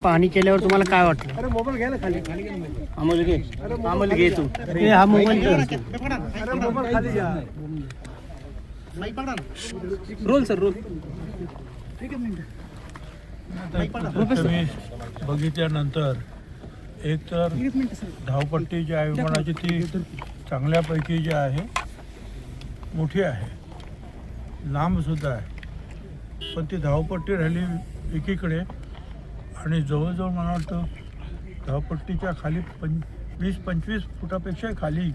पाहणी केल्यावर तुम्हाला काय वाटलं? अरे मोबाईल घ्या ना खाली. अमोल घे, अमोल घे तू. हे हा मोबाईल अरे मोबाईल खाली घ्या. Roll sir roll. तुम्ही बघितल्यानंतर एक तर धावपट्टी जी आहे विमानाची ती चांगल्यापैकी जी आहे मोठी आहे, लांबसुद्धा आहे, पण ती धावपट्टी राहिली एकीकडे आणि जवळजवळ मला वाटतं धावपट्टीच्या खाली 20-25 फुटापेक्षा खाली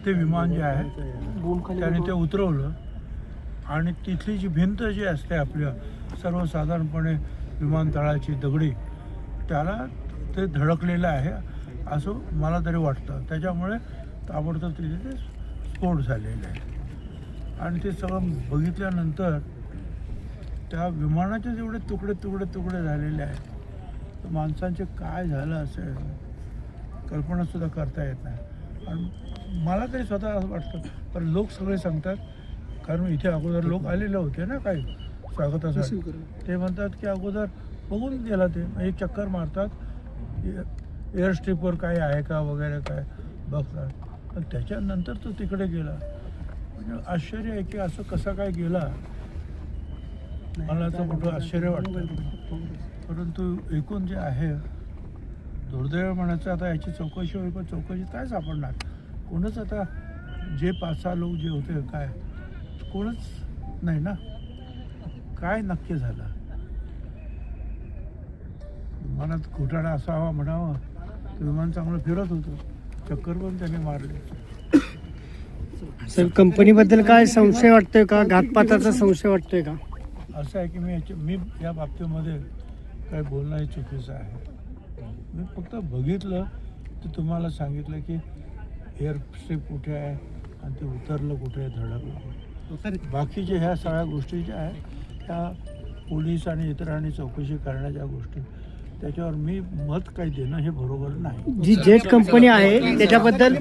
ते विमान जे आहे त्याने ते उतरवलं आणि तिथली जी भिंत जी असते आपल्या सर्वसाधारणपणे विमानतळाची दगडी त्याला ते धडकलेलं आहे असं मला तरी वाटतं. त्याच्यामुळे ताबडतोब तिथे ते स्फोट झालेले आहे आणि ते सगळं बघितल्यानंतर त्या विमानाचे जेवढे तुकडे झालेले आहेत तर माणसांचे काय झालं असेल कल्पनासुद्धा करता येत नाही. आणि मला तरी स्वतः असं वाटतं, पण लोक सगळे सांगतात, कारण इथे अगोदर लोक आलेले होते ना काही स्वागतासाठी, ते म्हणतात की अगोदर बघून गेला ते एक चक्कर मारतात, एअर स्ट्रिपवर काय आहे का वगैरे काय बघतात, पण त्याच्यानंतर तो तिकडे गेला. म्हणजे आश्चर्य आहे की असं कसं काय गेला, मला असं मोठं आश्चर्य वाटतं. परंतु एकूण जे आहे दुर्दैव म्हणायचं, आता याची चौकशी होईल, पण चौकशी काय सापडणार, कोणच आता जे 5-6 लोक जे होते काय कोणच नाही ना, काय नक्की झालं. विमानात घोटाळा असावा म्हणावा, विमान चांगलं फिरत होतं, चक्कर पण त्याने मारले. सर कंपनीबद्दल काय संशय वाटतोय का, घातपाताचा संशय वाटतोय का? असं आहे की मी या बाबतीमध्ये काय बोलणं हे चुकीचं आहे. मी फक्त बघितलं तर तुम्हाला सांगितलं की एअर स्ट्रिप कुठे आहे आणि ते उतरलं कुठे, धडकलं. बाकीच्या ह्या सगळ्या गोष्टी ज्या आहेत त्या पोलीस आणि इतरांनी चौकशी करण्याच्या गोष्टी, त्याच्यावर मी मत काही देणं हे बरोबर नाही. जी जेट कंपनी आहे त्याच्याबद्दल